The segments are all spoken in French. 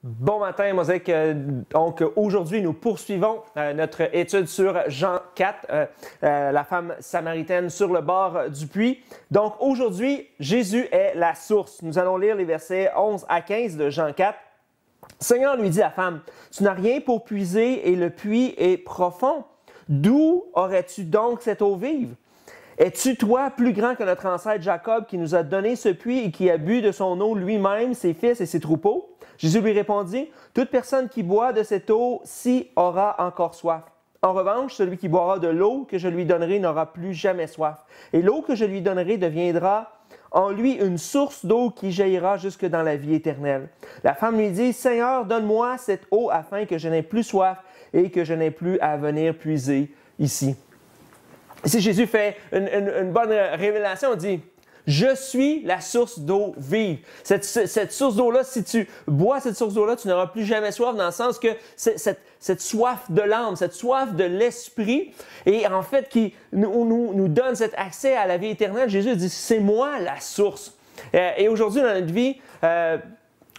Bon matin, Mosaïque. Donc, aujourd'hui, nous poursuivons notre étude sur Jean 4, la femme samaritaine sur le bord du puits. Donc, aujourd'hui, Jésus est la source. Nous allons lire les versets 11 à 15 de Jean 4. Seigneur lui dit à la femme, « Tu n'as rien pour puiser et le puits est profond. D'où aurais-tu donc cette eau vive? Es-tu, toi, plus grand que notre ancêtre Jacob qui nous a donné ce puits et qui a bu de son eau lui-même, ses fils et ses troupeaux? » Jésus lui répondit, « Toute personne qui boit de cette eau-ci aura encore soif. En revanche, celui qui boira de l'eau que je lui donnerai n'aura plus jamais soif. Et l'eau que je lui donnerai deviendra en lui une source d'eau qui jaillira jusque dans la vie éternelle. » La femme lui dit, « Seigneur, donne-moi cette eau afin que je n'aie plus soif et que je n'aie plus à venir puiser ici. » Ici, Jésus fait une bonne révélation. Il dit, « Je suis la source d'eau vive. » Cette source d'eau-là, si tu bois cette source d'eau-là, tu n'auras plus jamais soif, dans le sens que cette soif de l'âme, cette soif de l'esprit, et en fait, qui nous donne cet accès à la vie éternelle. Jésus dit, « C'est moi la source. » Et aujourd'hui, dans notre vie,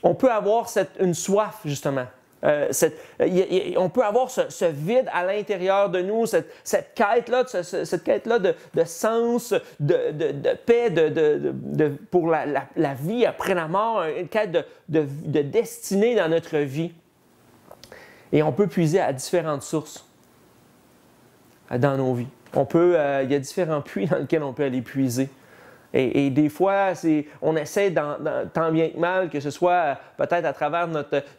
on peut avoir une soif, justement. On peut avoir ce vide à l'intérieur de nous, cette quête-là de sens, de paix, pour la vie après la mort, une quête de destinée dans notre vie. Et on peut puiser à différentes sources dans nos vies. Il y a différents puits dans lesquels on peut aller puiser. Et des fois, on essaie tant bien que mal, que ce soit peut-être à travers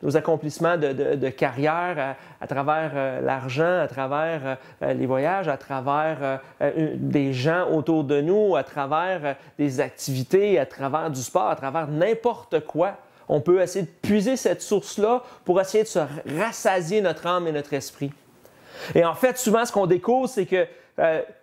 nos accomplissements de carrière, à travers l'argent, à travers les voyages, à travers des gens autour de nous, à travers des activités, à travers du sport, à travers n'importe quoi. On peut essayer de puiser cette source-là pour essayer de se rassasier notre âme et notre esprit. Et en fait, souvent, ce qu'on découvre, c'est que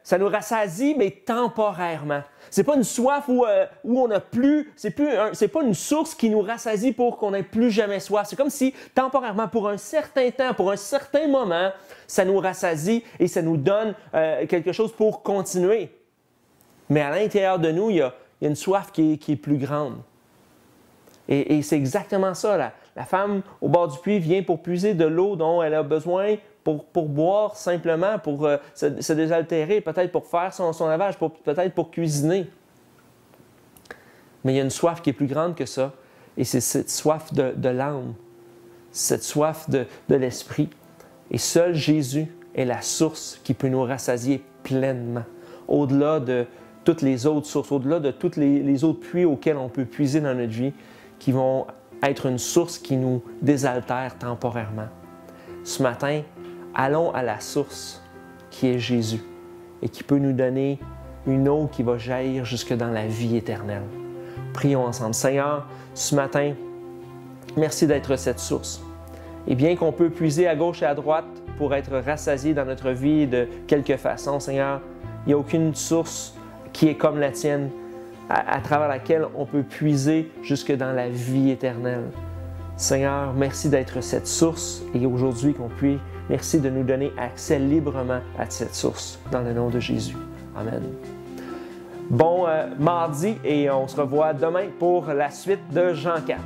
ça nous rassasie, mais temporairement. C'est pas une soif où on n'a plus, c'est pas une source qui nous rassasie pour qu'on n'ait plus jamais soif. C'est comme si, temporairement, pour un certain temps, pour un certain moment, ça nous rassasie et ça nous donne quelque chose pour continuer. Mais à l'intérieur de nous, il y a une soif qui est plus grande. Et c'est exactement ça. La femme au bord du puits vient pour puiser de l'eau dont elle a besoin pour boire simplement, pour se désaltérer, peut-être pour faire son lavage, peut-être pour cuisiner. Mais il y a une soif qui est plus grande que ça, et c'est cette soif de l'âme, cette soif de l'esprit. Et seul Jésus est la source qui peut nous rassasier pleinement, au-delà de toutes les autres sources, au-delà de tous les autres puits auxquels on peut puiser dans notre vie, qui vont être une source qui nous désaltère temporairement. Ce matin, allons à la source qui est Jésus et qui peut nous donner une eau qui va jaillir jusque dans la vie éternelle. Prions ensemble. Seigneur, ce matin, merci d'être cette source. Et bien qu'on peut puiser à gauche et à droite pour être rassasié dans notre vie de quelque façon, Seigneur, il n'y a aucune source qui est comme la tienne, à travers laquelle on peut puiser jusque dans la vie éternelle. Seigneur, merci d'être cette source et aujourd'hui merci de nous donner accès librement à cette source dans le nom de Jésus. Amen. Bon mardi et on se revoit demain pour la suite de Jean 4.